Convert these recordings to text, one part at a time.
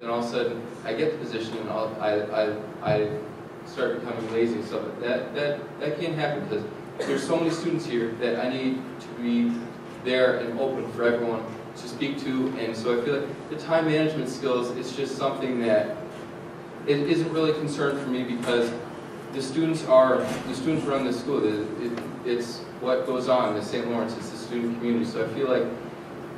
And all of a sudden, I get the position and I start becoming lazy. So that can't happen because there's so many students here that I need to be there and open for everyone to speak to. And so I feel like the time management skills is just something that it isn't really a concern for me because the students run the school. It's what goes on in St. Lawrence. It's the student community. So I feel like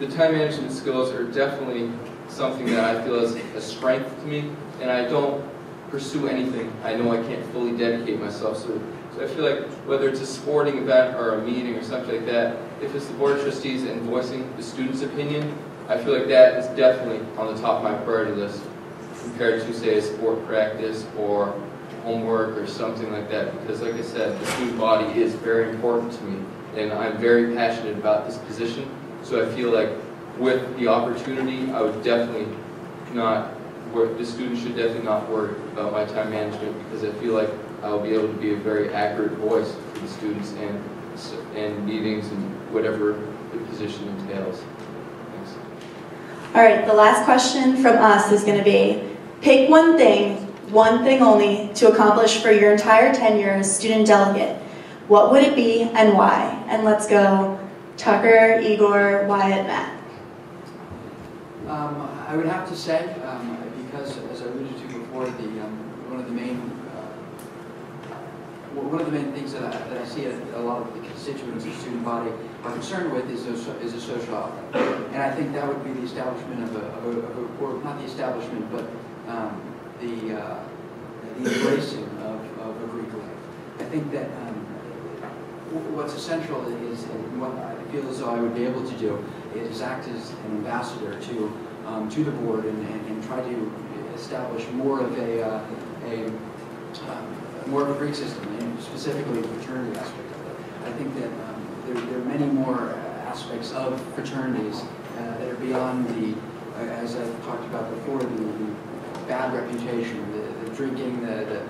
the time management skills are definitely something that I feel is a strength to me, and I don't pursue anything I know I can't fully dedicate myself. So I feel like whether it's a sporting event or a meeting or something like that, if it's the Board of Trustees and voicing the student's opinion, I feel like that is definitely on the top of my priority list compared to, say, a sport practice or homework or something like that. Because like I said, the student body is very important to me, and I'm very passionate about this position. So I feel like with the opportunity, I would definitely not work. The students should definitely not worry about my time management because I feel like I'll be able to be a very accurate voice for the students and meetings and whatever the position entails. Thanks. All right, the last question from us is going to be, pick one thing only, to accomplish for your entire tenure as student delegate. What would it be and why? And let's go Tucker, Igor, Wyatt, Matt. I would have to say, because as I alluded to before, one of the main things that I see a lot of the constituents of the student body are concerned with is a social outlet, and I think that would be the establishment or not the establishment, but the embracing of a Greek life. I think that what's essential is, and what I feel as though I would be able to do, is act as an ambassador to the board and try to establish more of a Greek system, and specifically the fraternity aspect of it. I think that there are many more aspects of fraternities that are beyond as I've talked about before, the bad reputation, the drinking, the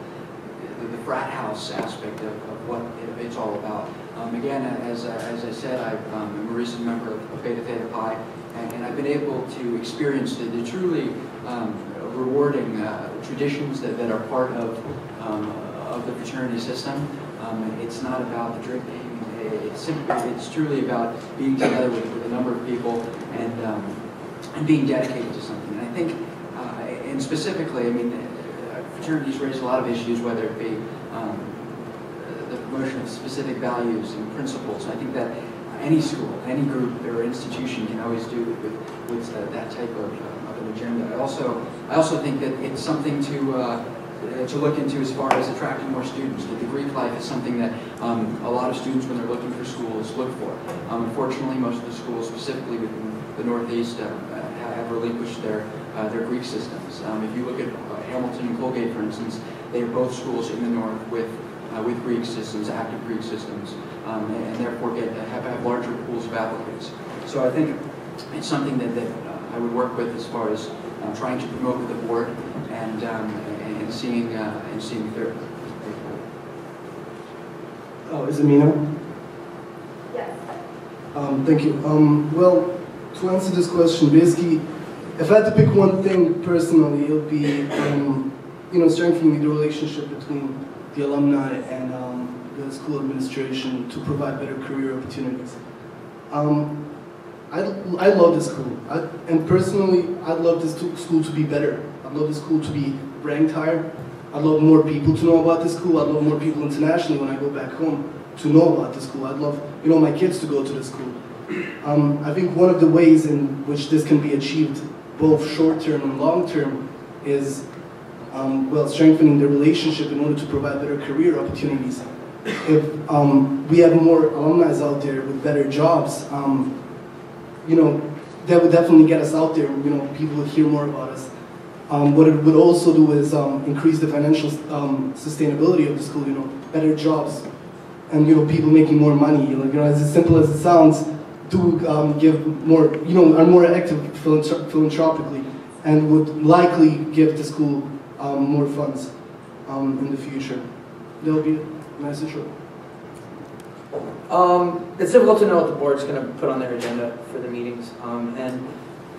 frat house aspect of what it's all about. Again, as I said, I'm a recent member of Beta Theta Pi, and I've been able to experience the truly rewarding traditions that are part of the fraternity system. It's not about the drinking. It's truly about being together with a number of people and being dedicated to something. And I think, and specifically, I mean, fraternities raise a lot of issues, whether it be the promotion of specific values and principles. I think that any school, any group or institution can always do with that type of an agenda. I also think that it's something to look into as far as attracting more students. That the Greek life is something that a lot of students, when they're looking for schools, look for. Unfortunately, most of the schools, specifically within the Northeast, have relinquished their Greek systems. If you look at Hamilton and Colgate, for instance, they are both schools in the North with Greek systems, active Greek systems, and therefore have larger pools of applicants. So I think it's something that I would work with as far as trying to promote with the board and seeing through. Oh, is it me now? Yes. Thank you. Well, to answer this question, basically, if I had to pick one thing personally, it would be, strengthening the relationship between the alumni and the school administration to provide better career opportunities. I love this school, and personally, I'd love this school to be better. I'd love the school to be ranked higher. I'd love more people to know about the school. I'd love more people internationally when I go back home to know about the school. I'd love, my kids to go to the school. I think one of the ways in which this can be achieved, both short-term and long-term, is strengthening the relationship in order to provide better career opportunities. If we have more alumni out there with better jobs, that would definitely get us out there. People would hear more about us. What it would also do is increase the financial sustainability of the school. Better jobs, and people making more money. As simple as it sounds, do give more. Are more active philanthropically, and would likely give the school more funds in the future. That'll be it. Nice and short. It's difficult to know what the board's going to put on their agenda for the meetings, and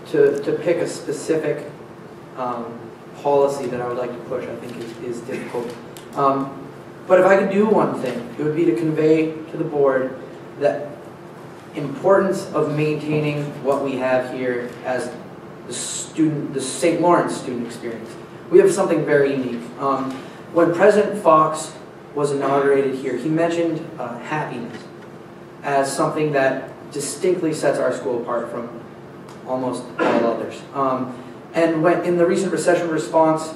to pick a specific policy that I would like to push, I think is difficult. But if I could do one thing, it would be to convey to the board the importance of maintaining what we have here as the St. Lawrence student experience. We have something very unique. When President Fox was inaugurated here, he mentioned happiness as something that distinctly sets our school apart from almost all others. And when in the recent recession response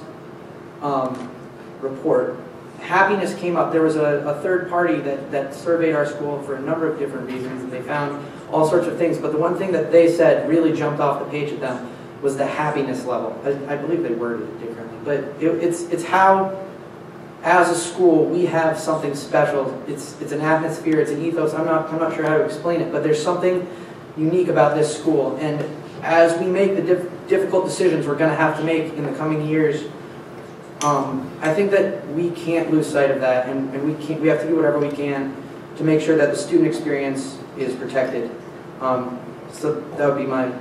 report, happiness came up. There was a third party that surveyed our school for a number of different reasons, and they found all sorts of things. But the one thing that they said really jumped off the page at them was the happiness level. I believe they worded it differently, but it's how, as a school, we have something special. It's an atmosphere, it's an ethos. I'm not sure how to explain it, but there's something unique about this school. And as we make the difficult decisions we're going to have to make in the coming years, I think that we can't lose sight of that, and we have to do whatever we can to make sure that the student experience is protected. So that would be my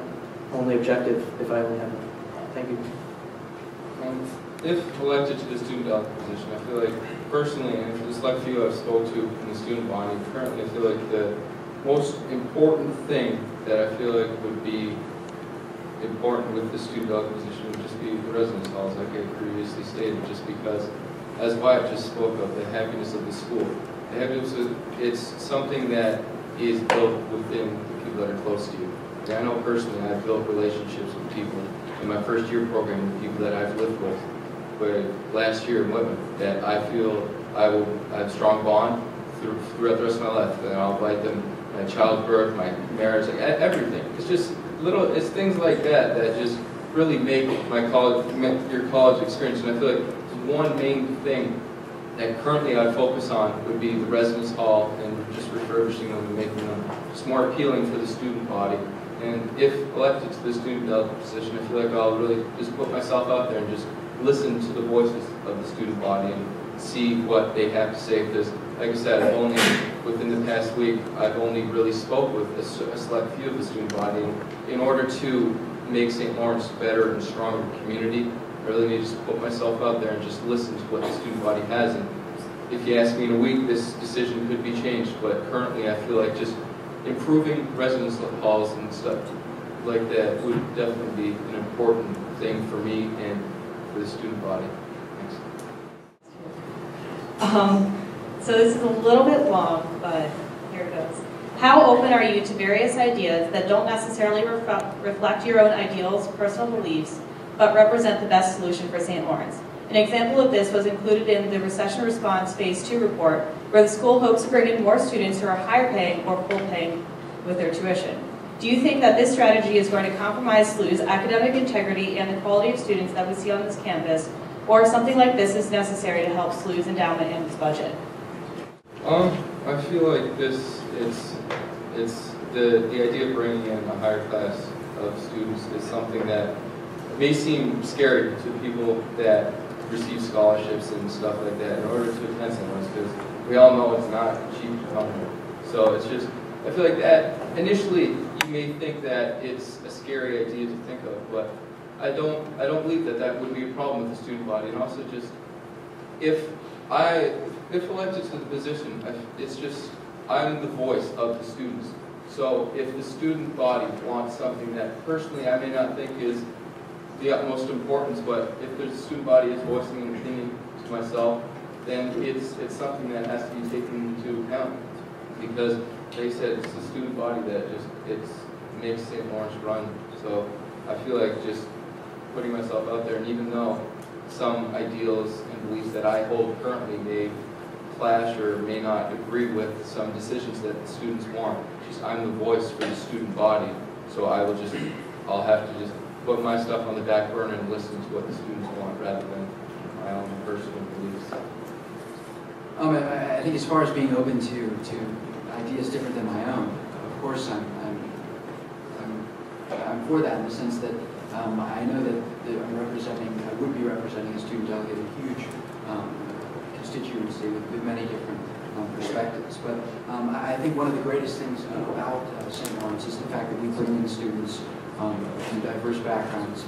only objective if I only have it. Thank you. If elected to the student delegate position, I feel like personally, and for the select few I've spoke to in the student body, currently I feel like the most important thing that I feel like would be important with the student delegate position would just be the residence halls, like I previously stated, just because, as Wyatt just spoke of, the happiness of the school. The happiness it's something that is built within the people that are close to you. And I know personally I've built relationships with people in my first year program with people that I've lived with, but last year in Whitman, that I feel I have a strong bond throughout the rest of my life. And I'll invite them, my childbirth, my marriage, like everything. It's just it's things like that that just really make your college experience. And I feel like one main thing that currently I focus on would be the residence hall and just refurbishing them and making them just more appealing for the student body. And if elected to the student delegate position, I feel like I'll really just put myself out there and just listen to the voices of the student body and see what they have to say. Because, like I said, within the past week, I've only really spoke with a select few of the student body. And in order to make St. Lawrence better and stronger community, I really need to just put myself out there and just listen to what the student body has. And if you ask me in a week, this decision could be changed. But currently, I feel like just improving residence halls and stuff like that would definitely be an important thing for me and for the student body. Thanks. So this is a little bit long, but here it goes. How open are you to various ideas that don't necessarily reflect your own ideals, personal beliefs, but represent the best solution for St. Lawrence? An example of this was included in the Recession Response Phase 2 report, where the school hopes to bring in more students who are higher paying or full paying with their tuition. Do you think that this strategy is going to compromise SLU's academic integrity and the quality of students that we see on this campus, or something like this is necessary to help SLU's endowment and its budget? I feel like it's the idea of bringing in a higher class of students is something that may seem scary to people that receive scholarships and stuff like that in order to attend St. Lawrence, because we all know it's not cheap to come here. So it's just, I feel like that initially you may think that it's a scary idea to think of, but I don't believe that would be a problem with the student body. And also just if elected to the position, it's just I'm the voice of the students. So if the student body wants something that personally I may not think is the utmost importance, but if the student body is voicing an opinion to myself, then it's something that has to be taken into account. Because they said it's the student body that just makes St. Lawrence run. So I feel like just putting myself out there, and even though some ideals and beliefs that I hold currently may clash or may not agree with some decisions that the students want, just I'm the voice for the student body. So I'll have to just put my stuff on the back burner and listen to what the students want rather than my own personal beliefs. I think as far as being open to ideas different than my own, of course I'm for that in the sense that I know that I would be representing a student delegate, a huge constituency with many different perspectives. But I think one of the greatest things about St. Lawrence is the fact that we bring in students from diverse backgrounds